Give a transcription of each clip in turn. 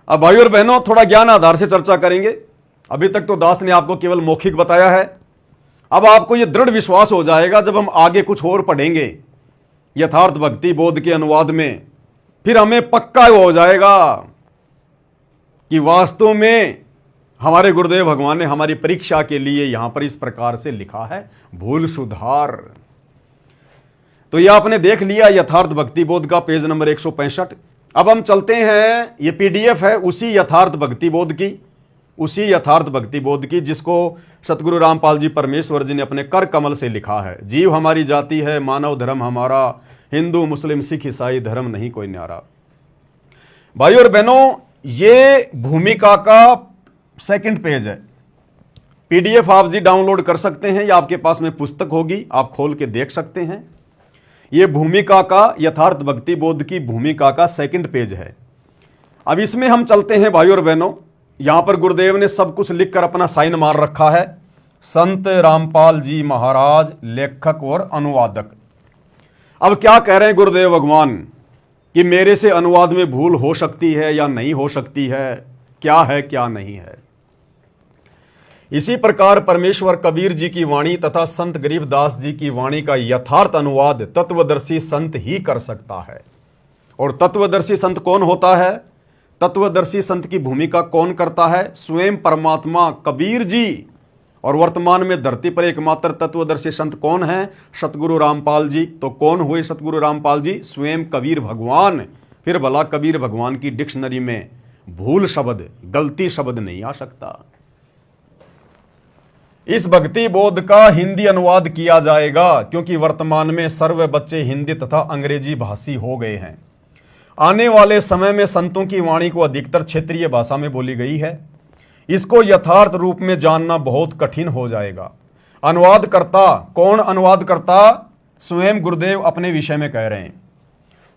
अब भाई और बहनों, थोड़ा ज्ञान आधार से चर्चा करेंगे। अभी तक तो दास ने आपको केवल मौखिक बताया है। अब आपको यह दृढ़ विश्वास हो जाएगा जब हम आगे कुछ और पढ़ेंगे यथार्थ भक्ति बोध के अनुवाद में, फिर हमें पक्का हो जाएगा कि वास्तव में हमारे गुरुदेव भगवान ने हमारी परीक्षा के लिए यहां पर इस प्रकार से लिखा है, भूल सुधार। तो यह आपने देख लिया यथार्थ भक्ति बोध का पेज नंबर 165। अब हम चलते हैं, ये पीडीएफ है उसी यथार्थ भक्ति बोध की, जिसको सतगुरु रामपाल जी परमेश्वर जी ने अपने कर कमल से लिखा है। जीव हमारी जाति है, मानव धर्म हमारा, हिंदू मुस्लिम सिख ईसाई धर्म नहीं कोई न्यारा। भाई और बहनों, ये भूमिका का सेकंड पेज है। पीडीएफ आप जी डाउनलोड कर सकते हैं या आपके पास में पुस्तक होगी, आप खोल के देख सकते हैं। यह भूमिका का, यथार्थ भक्ति बोध की भूमिका का सेकंड पेज है। अब इसमें हम चलते हैं भाई और बहनों। यहां पर गुरुदेव ने सब कुछ लिखकर अपना साइन मार रखा है, संत रामपाल जी महाराज, लेखक और अनुवादक। अब क्या कह रहे हैं गुरुदेव भगवान कि मेरे से अनुवाद में भूल हो सकती है या नहीं हो सकती है, क्या है क्या नहीं है। इसी प्रकार परमेश्वर कबीर जी की वाणी तथा संत गरीबदास जी की वाणी का यथार्थ अनुवाद तत्वदर्शी संत ही कर सकता है। और तत्वदर्शी संत कौन होता है? तत्वदर्शी संत की भूमिका कौन करता है? स्वयं परमात्मा कबीर जी। और वर्तमान में धरती पर एकमात्र तत्वदर्शी संत कौन है? सतगुरु रामपाल जी। तो कौन हुए सतगुरु रामपाल जी? स्वयं कबीर भगवान। फिर भला कबीर भगवान की डिक्शनरी में भूल शब्द, गलती शब्द नहीं आ सकता। इस भक्ति बोध का हिंदी अनुवाद किया जाएगा, क्योंकि वर्तमान में सर्व बच्चे हिंदी तथा अंग्रेजी भाषी हो गए हैं। आने वाले समय में संतों की वाणी को अधिकतर क्षेत्रीय भाषा में बोली गई है। इसको यथार्थ रूप में जानना बहुत कठिन हो जाएगा। अनुवादकर्ता कौन? अनुवादकर्ता स्वयं गुरुदेव अपने विषय में कह रहे हैं,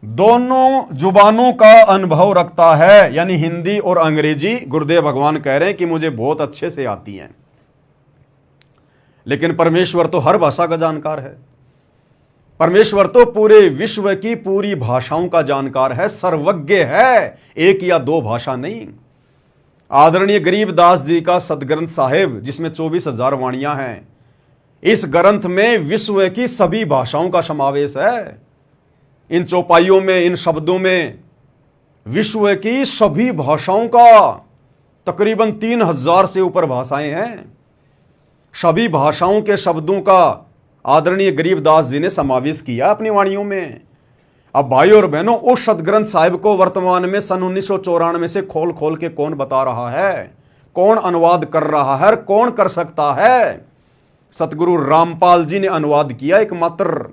दोनों जुबानों का अनुभव रखता है, यानी हिंदी और अंग्रेजी। गुरुदेव भगवान कह रहे हैं कि मुझे बहुत अच्छे से आती हैं। लेकिन परमेश्वर तो हर भाषा का जानकार है। परमेश्वर तो पूरे विश्व की पूरी भाषाओं का जानकार है, सर्वज्ञ है, एक या दो भाषा नहीं। आदरणीय गरीबदास जी का सदग्रंथ साहिब, जिसमें 24,000 वाणियां हैं, इस ग्रंथ में विश्व की सभी भाषाओं का समावेश है। इन चौपाइयों में, इन शब्दों में विश्व की सभी भाषाओं का, तकरीबन 3,000 से ऊपर भाषाएं हैं। सभी भाषाओं के शब्दों का आदरणीय गरीबदास जी ने समावेश किया अपनी वाणियों में। अब भाई और बहनों, उस सदग्रंथ साहिब को वर्तमान में सन 1994 से खोल खोल के कौन बता रहा है, कौन अनुवाद कर रहा है, कौन कर सकता है? सतगुरु रामपाल जी ने अनुवाद किया एकमात्र।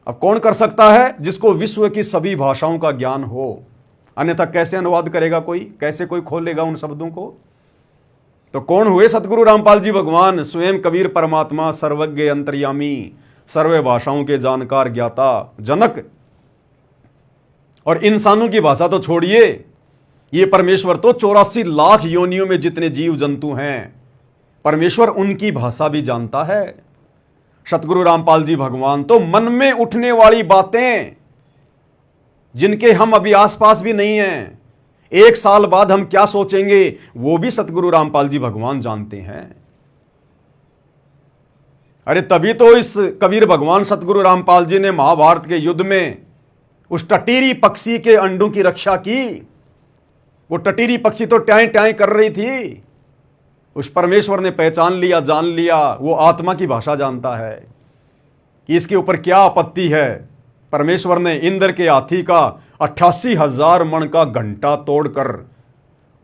अब कौन कर सकता है? जिसको विश्व की सभी भाषाओं का ज्ञान हो, अन्यथा कैसे अनुवाद करेगा कोई? कैसे कोई खोलेगा उन शब्दों को? तो कौन हुए सतगुरु रामपाल जी भगवान? स्वयं कबीर परमात्मा, सर्वज्ञ अंतर्यामी, सर्व भाषाओं के जानकार, ज्ञाता, जनक। और इंसानों की भाषा तो छोड़िए, ये परमेश्वर तो 84 लाख योनियों में जितने जीव जंतु हैं, परमेश्वर उनकी भाषा भी जानता है। सतगुरु रामपाल जी भगवान तो मन में उठने वाली बातें, जिनके हम अभी आसपास भी नहीं हैं, 1 साल बाद हम क्या सोचेंगे, वो भी सतगुरु रामपाल जी भगवान जानते हैं। अरे तभी तो इस कबीर भगवान सतगुरु रामपाल जी ने महाभारत के युद्ध में उस टटीरी पक्षी के अंडों की रक्षा की। वो टटीरी पक्षी तो ट्याई ट्याई कर रही थी, उस परमेश्वर ने पहचान लिया, जान लिया, वो आत्मा की भाषा जानता है कि इसके ऊपर क्या आपत्ति है। परमेश्वर ने इंद्र के हाथी का 88,000 मण का घंटा तोड़कर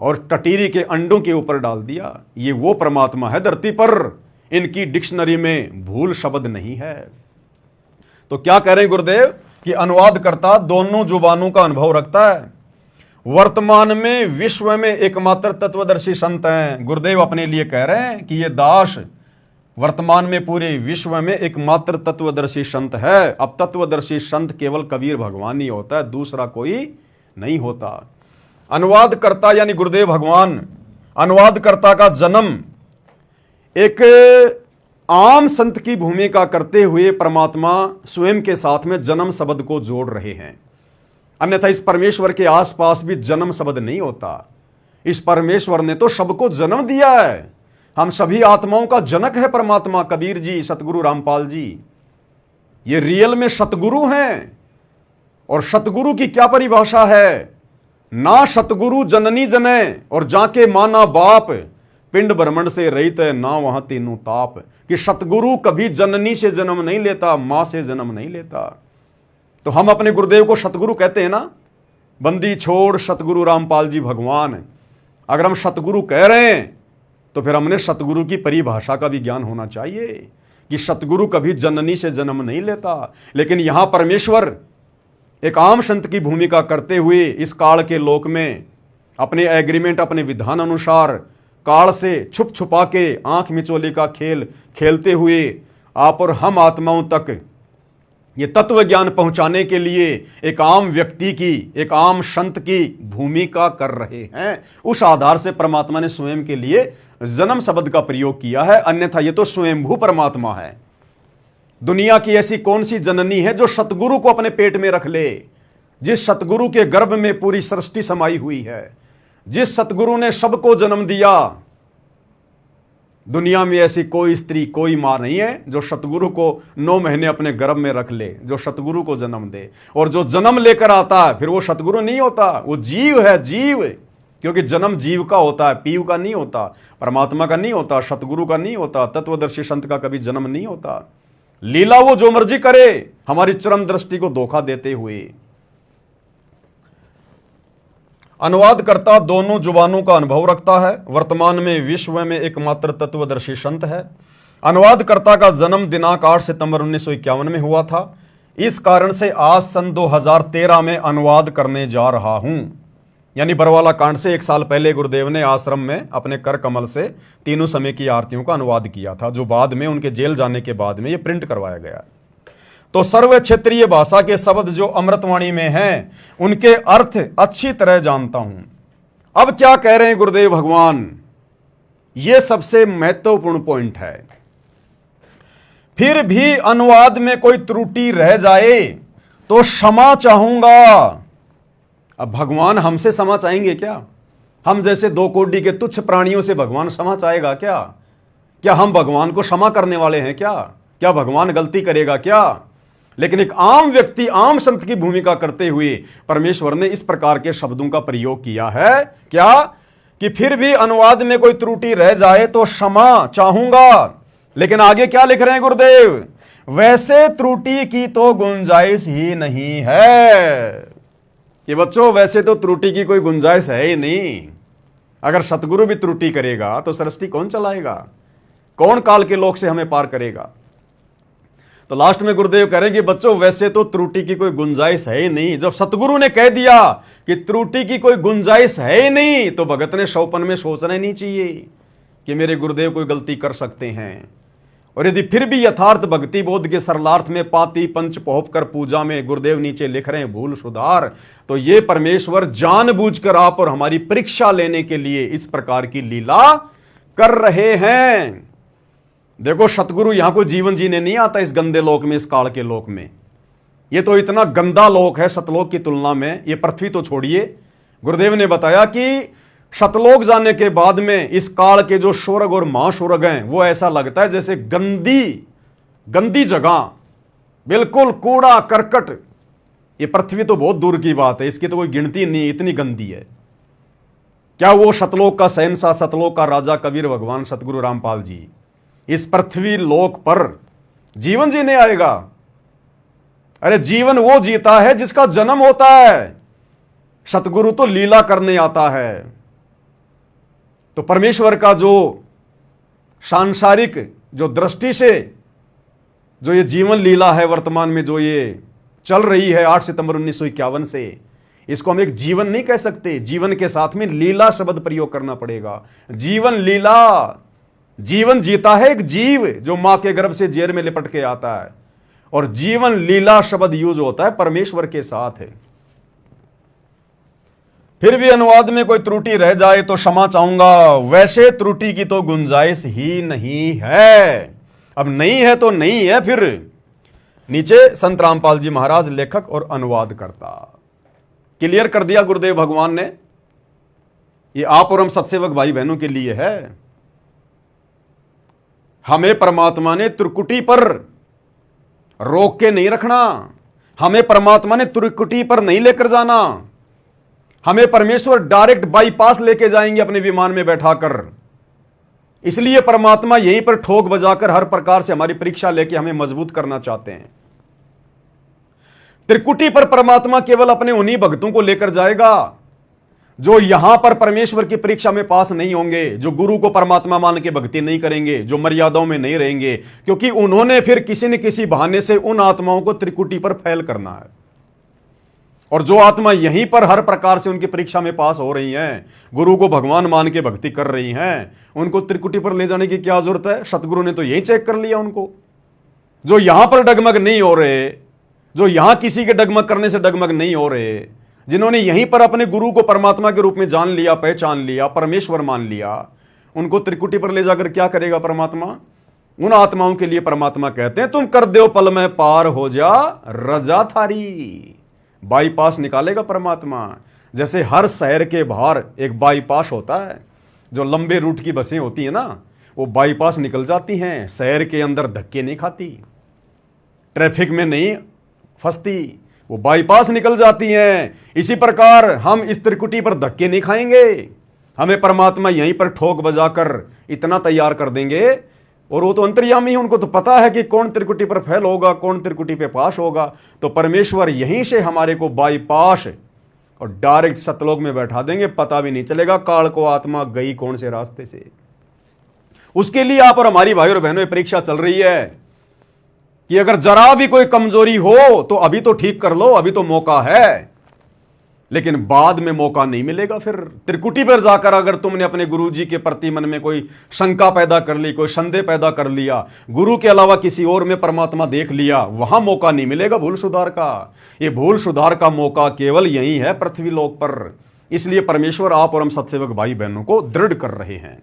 और टटीरी के अंडों के ऊपर डाल दिया। ये वो परमात्मा है धरती पर, इनकी डिक्शनरी में भूल शब्द नहीं है। तो क्या कह रहे हैं गुरुदेव कि अनुवादकर्ता दोनों जुबानों का अनुभव रखता है। वर्तमान में विश्व में एकमात्र तत्वदर्शी संत हैं। गुरुदेव अपने लिए कह रहे हैं कि ये दास वर्तमान में पूरे विश्व में एकमात्र तत्वदर्शी संत है। अब तत्वदर्शी संत केवल कबीर भगवान ही होता है, दूसरा कोई नहीं होता। अनुवादकर्ता यानी गुरुदेव भगवान, अनुवादकर्ता का जन्म एक आम संत की भूमिका करते हुए परमात्मा स्वयं के साथ में जन्म शब्द को जोड़ रहे हैं। अन्यथा इस परमेश्वर के आसपास भी जन्म शब्द नहीं होता। इस परमेश्वर ने तो सबको जन्म दिया है। हम सभी आत्माओं का जनक है परमात्मा। कबीर जी, सतगुरु रामपाल जी, ये रियल में सतगुरु हैं। और सतगुरु की क्या परिभाषा है? ना सतगुरु जननी जने और जाके माना बाप, पिंड ब्रह्मंड से रहित है ना वहां तीनों ताप। कि सतगुरु कभी जननी से जन्म नहीं लेता, मां से जन्म नहीं लेता। तो हम अपने गुरुदेव को सतगुरु कहते हैं ना। बंदी छोड़ सतगुरु रामपाल जी भगवान। अगर हम सतगुरु कह रहे हैं तो फिर हमने सतगुरु की परिभाषा का भी ज्ञान होना चाहिए कि सतगुरु कभी जननी से जन्म नहीं लेता। लेकिन यहां परमेश्वर एक आम संत की भूमिका करते हुए इस काल के लोक में अपने एग्रीमेंट, अपने विधान अनुसार काल से छुप छुपा के आंख मिचोली का खेल खेलते हुए आप और हम आत्माओं तक ये तत्व ज्ञान पहुंचाने के लिए एक आम व्यक्ति की, एक आम संत की भूमिका कर रहे हैं। उस आधार से परमात्मा ने स्वयं के लिए जन्म शब्द का प्रयोग किया है। अन्यथा ये तो स्वयंभू परमात्मा है। दुनिया की ऐसी कौन सी जननी है जो सतगुरु को अपने पेट में रख ले? जिस सतगुरु के गर्भ में पूरी सृष्टि समाई हुई है, जिस सतगुरु ने सबको जन्म दिया, दुनिया में ऐसी कोई स्त्री, कोई मां नहीं है जो सतगुरु को 9 महीने अपने गर्भ में रख ले, जो सतगुरु को जन्म दे। और जो जन्म लेकर आता है फिर वो सतगुरु नहीं होता, वो जीव है, जीव। क्योंकि जन्म जीव का होता है, पीव का नहीं होता, परमात्मा का नहीं होता, सतगुरु का नहीं होता, तत्वदर्शी संत का कभी जन्म नहीं होता। लीला वो जो मर्जी करे हमारी चरम दृष्टि को धोखा देते हुए। अनुवादकर्ता दोनों जुबानों का अनुभव रखता है। वर्तमान में विश्व में एकमात्र तत्वदर्शी संत है। अनुवादकर्ता का जन्म दिनांक 8 सितंबर 1951 में हुआ था। इस कारण से आज सन 2013 में अनुवाद करने जा रहा हूं। यानी बरवाला कांड से 1 साल पहले गुरुदेव ने आश्रम में अपने कर कमल से तीनों समय की आरतियों का अनुवाद किया था, जो बाद में उनके जेल जाने के बाद में ये प्रिंट करवाया गया। तो सर्व क्षेत्रीय भाषा के शब्द जो अमृतवाणी में हैं, उनके अर्थ अच्छी तरह जानता हूं। अब क्या कह रहे हैं गुरुदेव भगवान, यह सबसे महत्वपूर्ण पॉइंट है। फिर भी अनुवाद में कोई त्रुटि रह जाए तो क्षमा चाहूंगा। अब भगवान हमसे क्षमा चाहेंगे क्या? हम जैसे 2 कोड़ी के तुच्छ प्राणियों से भगवान क्षमा चाहेगा क्या? क्या हम भगवान को क्षमा करने वाले हैं क्या? क्या भगवान गलती करेगा क्या? लेकिन एक आम व्यक्ति, आम संत की भूमिका करते हुए परमेश्वर ने इस प्रकार के शब्दों का प्रयोग किया है। क्या? कि फिर भी अनुवाद में कोई त्रुटि रह जाए तो क्षमा चाहूंगा। लेकिन आगे क्या लिख रहे हैं गुरुदेव? वैसे त्रुटि की तो गुंजाइश ही नहीं है। कि बच्चों, वैसे तो त्रुटि की कोई गुंजाइश है ही नहीं। अगर सतगुरु भी त्रुटि करेगा तो सृष्टि कौन चलाएगा? कौन काल के लोक से हमें पार करेगा? तो लास्ट में गुरुदेव करेंगे, बच्चों वैसे तो त्रुटि की कोई गुंजाइश है ही नहीं। जब सतगुरु ने कह दिया कि त्रुटि की कोई गुंजाइश है ही नहीं, तो भगत ने सौपन में सोचना ही नहीं चाहिए कि मेरे गुरुदेव कोई गलती कर सकते हैं। और यदि फिर भी यथार्थ भक्ति बोध के सरलार्थ में पाती पंच पोहप कर पूजा में गुरुदेव नीचे लिख रहे हैं भूल सुधार, तो ये परमेश्वर जानबूझकर आप और हमारी परीक्षा लेने के लिए इस प्रकार की लीला कर रहे हैं। देखो, सतगुरु यहां कोई जीवन जीने नहीं आता इस गंदे लोक में, इस काल के लोक में। ये तो इतना गंदा लोक है सतलोक की तुलना में। ये पृथ्वी तो छोड़िए, गुरुदेव ने बताया कि सतलोक जाने के बाद में इस काल के जो स्वर्ग और महास्वर्ग हैं, वो ऐसा लगता है जैसे गंदी जगह, बिल्कुल कूड़ा करकट। ये पृथ्वी तो बहुत दूर की बात है, इसकी तो कोई गिनती नहीं, इतनी गंदी है। क्या वो सतलोक का शहंशाह, सतलोक का राजा कबीर भगवान सतगुरु रामपाल जी इस पृथ्वी लोक पर जीवन जीने आएगा? अरे जीवन वो जीता है जिसका जन्म होता है। सतगुरु तो लीला करने आता है। तो परमेश्वर का जो सांसारिक जो दृष्टि से जो ये जीवन लीला है वर्तमान में जो ये चल रही है 8 सितंबर 1951 से, इसको हम एक जीवन नहीं कह सकते। जीवन के साथ में लीला शब्द प्रयोग करना पड़ेगा। जीवन लीला, जीवन जीता है एक जीव जो मां के गर्भ से जेर में लिपट के आता है, और जीवन लीला शब्द यूज होता है परमेश्वर के साथ है। फिर भी अनुवाद में कोई त्रुटि रह जाए तो क्षमा चाहूंगा। वैसे त्रुटि की तो गुंजाइश ही नहीं है। अब नहीं है तो नहीं है। फिर नीचे संत रामपाल जी महाराज लेखक और अनुवाद करता। क्लियर कर दिया गुरुदेव भगवान ने। ये आप और हम सत्सेवक भाई बहनों के लिए है। हमें परमात्मा ने त्रिकुटी पर रोक के नहीं रखना, हमें परमात्मा ने त्रिकुटी पर नहीं लेकर जाना, हमें परमेश्वर डायरेक्ट बाईपास लेके जाएंगे अपने विमान में बैठाकर। इसलिए परमात्मा यहीं पर ठोक बजाकर हर प्रकार से हमारी परीक्षा लेके हमें मजबूत करना चाहते हैं। त्रिकुटी पर परमात्मा केवल अपने उन्हीं भक्तों को लेकर जाएगा जो यहां पर परमेश्वर की परीक्षा में पास नहीं होंगे, जो गुरु को परमात्मा मान के भक्ति नहीं करेंगे, जो मर्यादाओं में नहीं रहेंगे, क्योंकि उन्होंने फिर किसी न किसी बहाने से उन आत्माओं को त्रिकुटी पर फैल करना है। और जो आत्मा यहीं पर हर प्रकार से उनकी परीक्षा में पास हो रही हैं, गुरु को भगवान मान के भक्ति कर रही हैं, उनको त्रिकुटी पर ले जाने की क्या जरूरत है? सतगुरु ने तो यही चेक कर लिया उनको। जो यहां पर डगमग नहीं हो रहे, जो यहां किसी के डगमग करने से डगमग नहीं हो रहे, जिन्होंने यहीं पर अपने गुरु को परमात्मा के रूप में जान लिया, पहचान लिया, परमेश्वर मान लिया, उनको त्रिकुटी पर ले जाकर क्या करेगा परमात्मा? उन आत्माओं के लिए परमात्मा कहते हैं, तुम कर दो पल में पार हो जा रजा थारी। बाईपास निकालेगा परमात्मा। जैसे हर शहर के बाहर एक बाईपास होता है, जो लंबे रूट की बसें होती हैं ना, वो बाईपास निकल जाती हैं, शहर के अंदर धक्के नहीं खाती, ट्रैफिक में नहीं फंसती, वो बाईपास निकल जाती हैं। इसी प्रकार हम इस त्रिकुटी पर धक्के नहीं खाएंगे, हमें परमात्मा यहीं पर ठोक बजाकर इतना तैयार कर देंगे। और वो तो अंतर्यामी है, उनको तो पता है कि कौन त्रिकुटी पर फेल होगा, कौन त्रिकुटी पे पास होगा। तो परमेश्वर यहीं से हमारे को बाईपास और डायरेक्ट सतलोक में बैठा देंगे, पता भी नहीं चलेगा काल को आत्मा गई कौन से रास्ते से। उसके लिए आप और हमारी भाई और बहनों परीक्षा चल रही है कि अगर जरा भी कोई कमजोरी हो तो अभी तो ठीक कर लो, अभी तो मौका है, लेकिन बाद में मौका नहीं मिलेगा। फिर त्रिकुटी पर जाकर अगर तुमने अपने गुरु जी के प्रति मन में कोई शंका पैदा कर ली, कोई संदेह पैदा कर लिया, गुरु के अलावा किसी और में परमात्मा देख लिया, वहां मौका नहीं मिलेगा भूल सुधार का। ये भूल सुधार का मौका केवल यही है पृथ्वी लोक पर। इसलिए परमेश्वर आप और हम सत्सेवक भाई बहनों को दृढ़ कर रहे हैं।